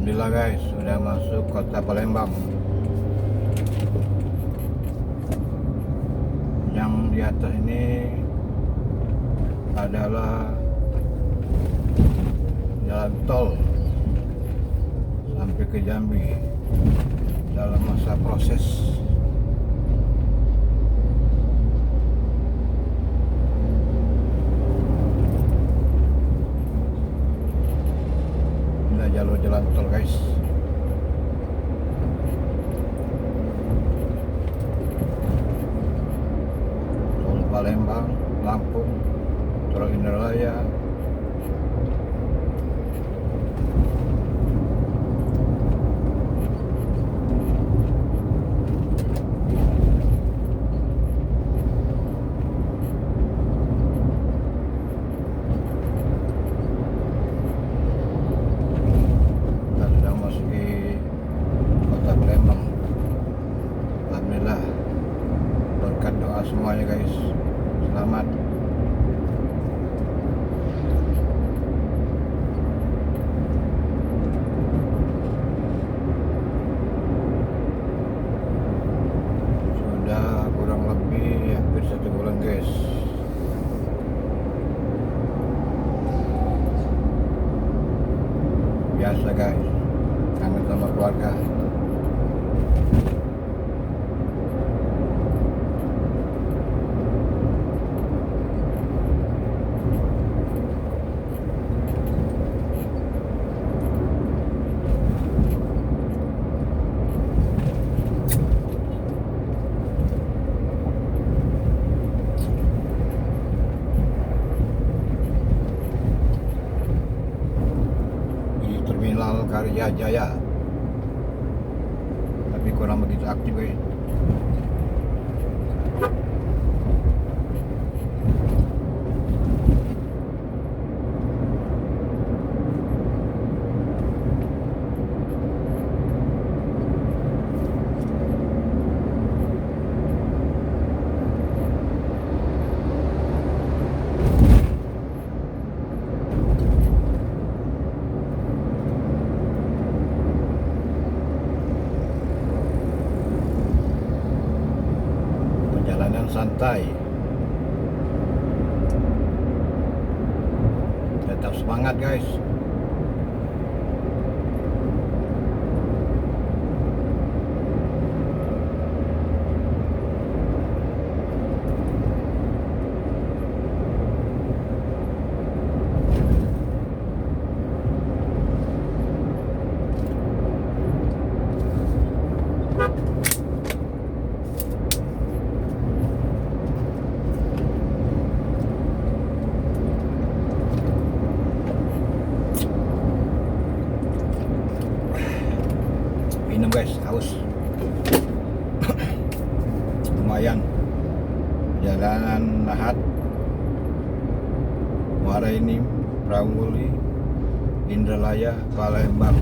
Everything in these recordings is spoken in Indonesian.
Alhamdulillah guys, sudah masuk kota Palembang. Yang di atas ini adalah jalan tol sampai ke Jambi dalam masa proses. Inilah jalur jalan tol guys. Tol Palembang, Lampung, Tol Indralaya. Alhamdulillah, berkat doa semuanya guys, selamat. Sudah kurang lebih hampir 1 bulan guys. Biasa guys, kangen sama keluarga. Terminal Karya Jaya, tapi kurang begitu aktif guys. Perjalanan santai, tetap semangat guys. Minum guys, haus. Lumayan. Jalanan Lahat, Muara Enim, Pramuka, Indralaya, Palembang.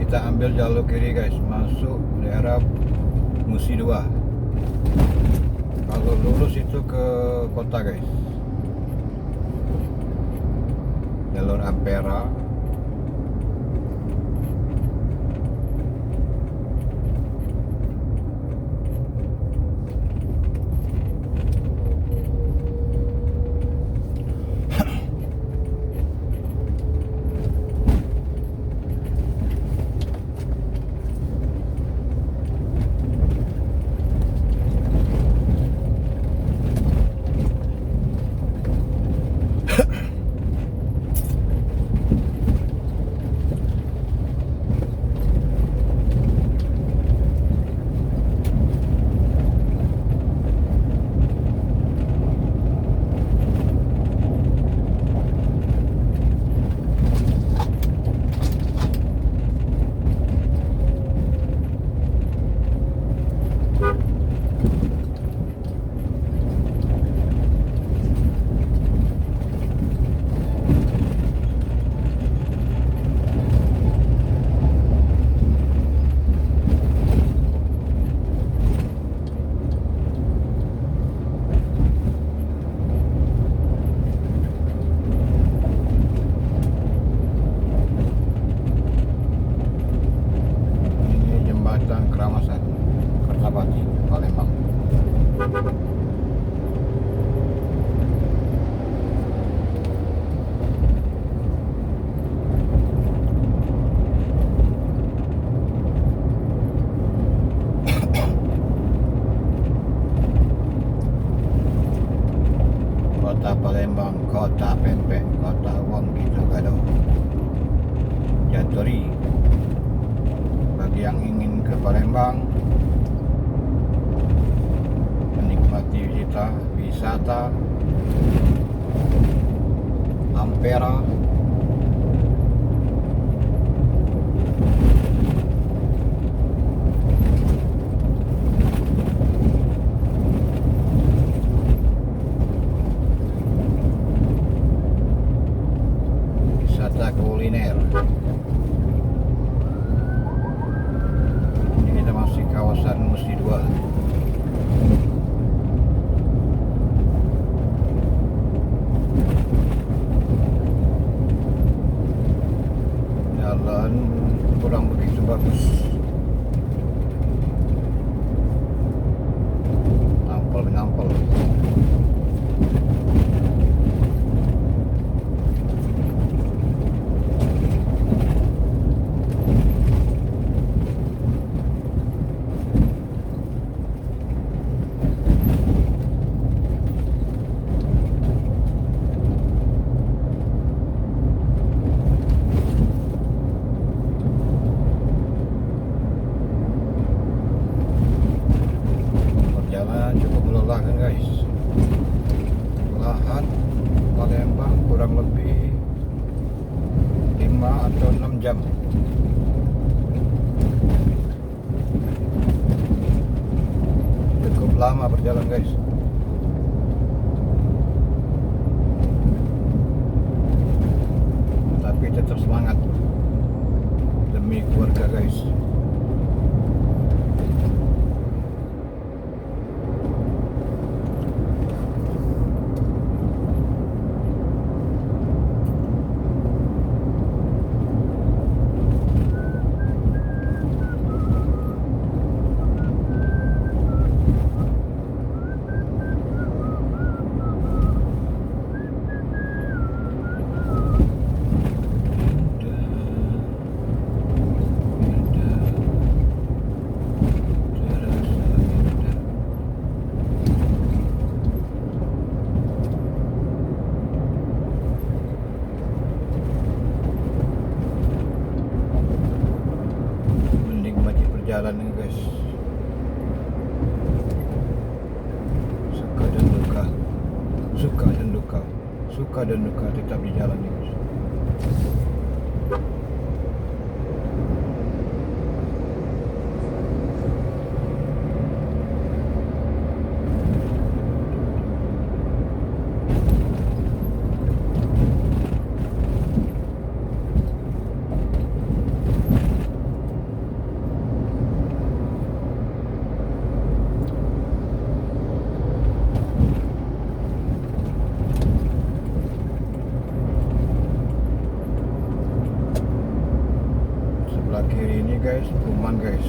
Kita ambil jalur kiri guys, masuk daerah Musi 2. Kalau lurus itu ke kota guys, jalur Ampera. Kota Palembang, kota pempek, kota uang gitu kado. Jatori. Bagi yang ingin ke Palembang menikmati wisata Ampera, wisata kuliner. Ini kita masih kawasan Musi 2. Jalan kurang begitu bagus, nampol. Perjalanan cukup melelahkan guys. Lahan Palembang kurang lebih 5 atau 6 jam. Cukup lama berjalan guys. Tapi tetap semangat demi keluarga guys. Jalan ini guys, suka dan duka tetap di jalan ini guys. Sebelah kiri ini guys, Kuman guys,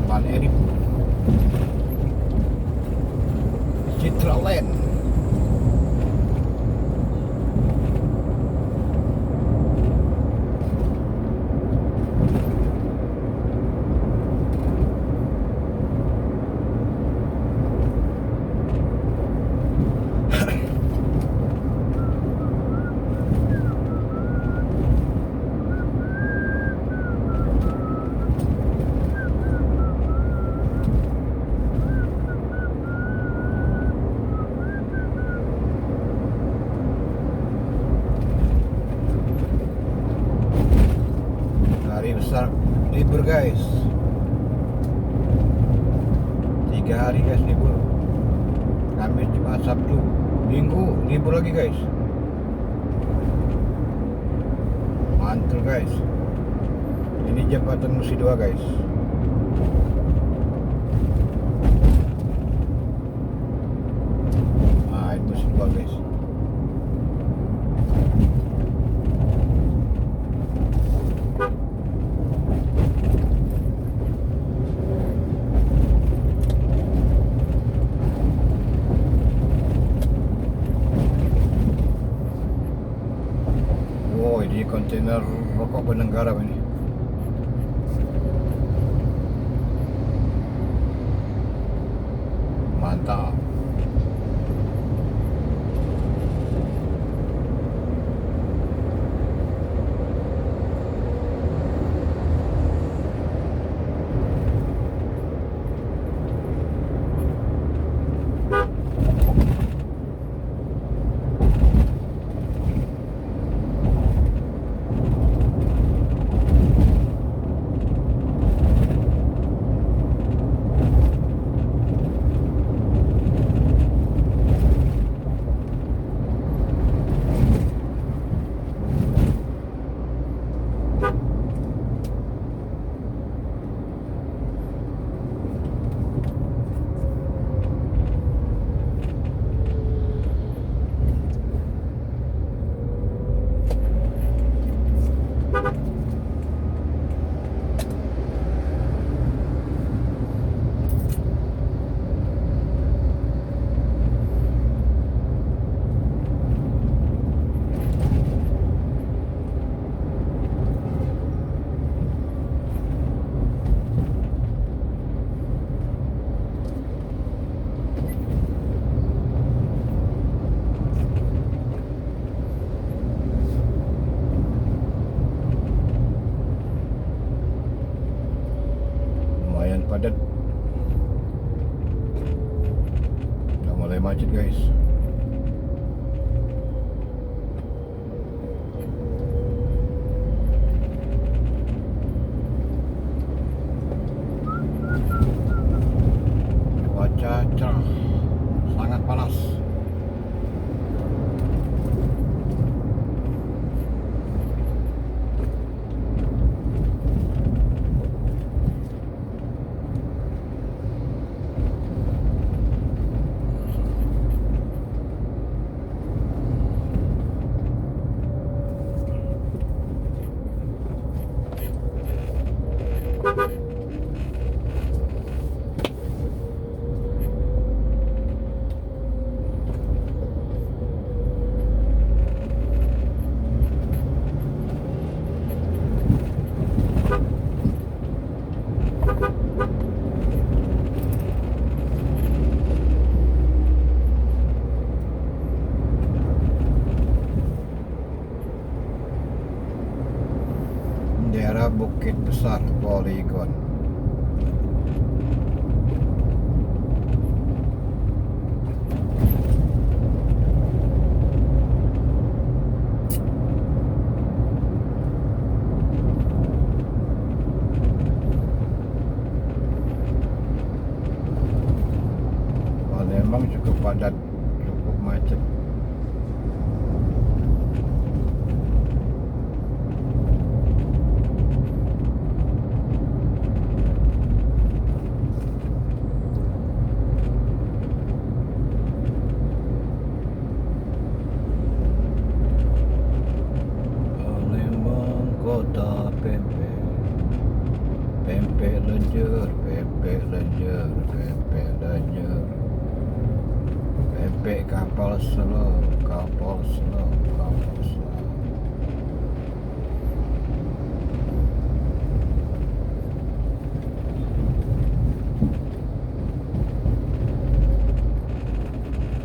Kuman Erip, Citraland. Hari besar libur guys, 3 hari guys libur, Kamis, Jumat, Sabtu, Minggu libur lagi guys. Mantul guys. Ini jembatan Musi 2 guys. Nah ini Musi 2 guys. Wow, ini kontainer rokok Benenggara ini. Mantap. mulai macet guys. Cuaca cerah, sangat panas. Daerah Bukit Besar Polygon. Palembang cukup padat, cukup macet. Kota pempek, pempek lenjer, pempek lenjer, pempek lenjer, pempek kapal selam, kapal selam, kapal selam.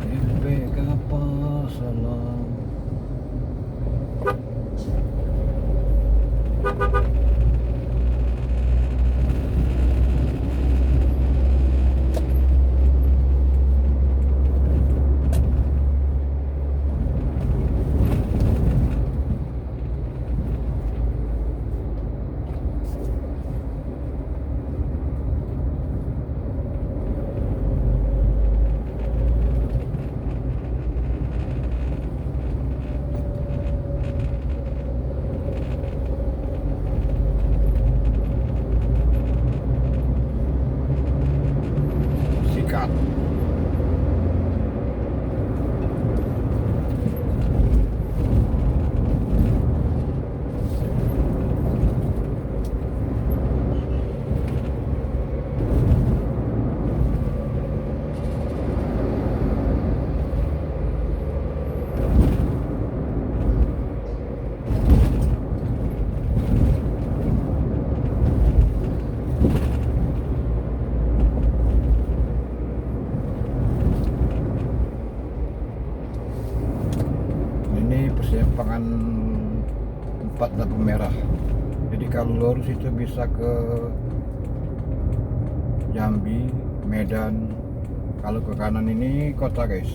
Pempek kapal selam. Sikat. Ini persimpangan 4 lampu merah. Jadi kalau lurus itu bisa ke Jambi, Medan. Kalau ke kanan ini kota guys.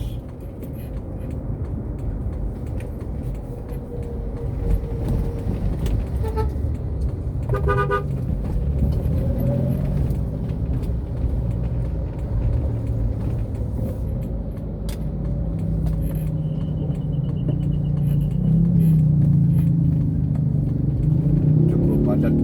Cukup padat.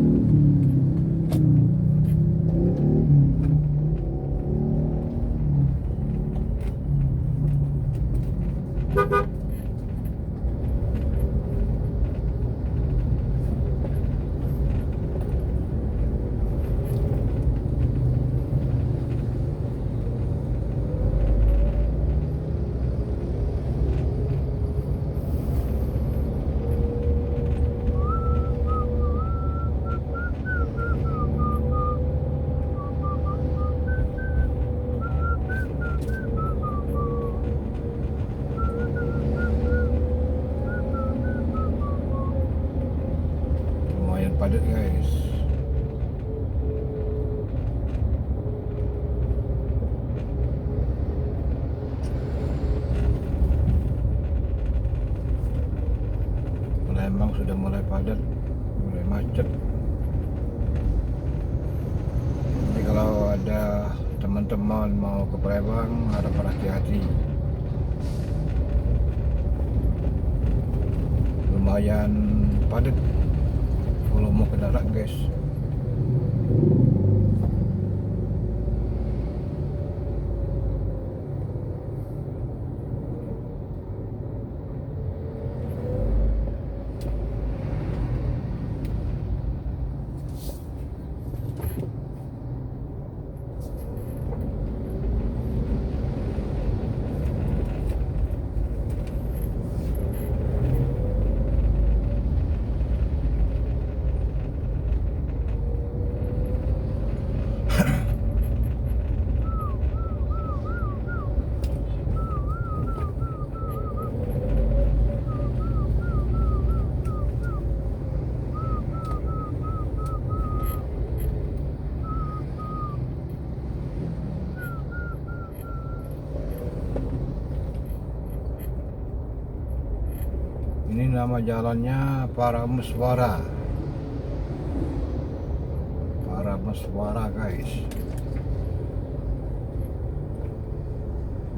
padat, mulai macet. Jadi kalau ada teman-teman mau ke Palembang harap berhati-hati. Lumayan padat volume kendaraan guys. Ini nama jalannya Parameswara. Parameswara guys.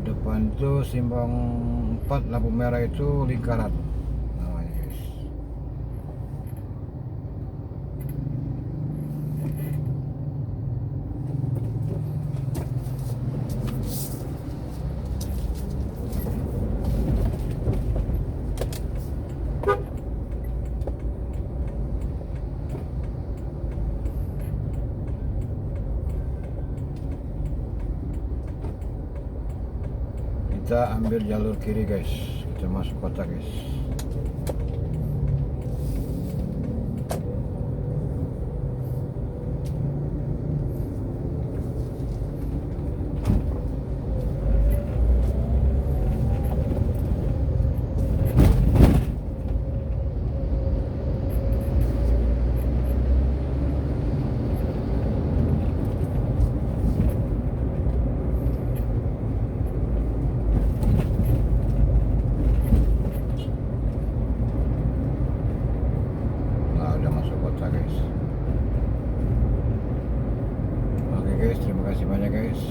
Depan itu simpang 4 lampu merah itu lingkaran namanya guys. Kita ambil jalur kiri guys, kita masuk kota guys. Guys. Oke guys, terima kasih banyak guys.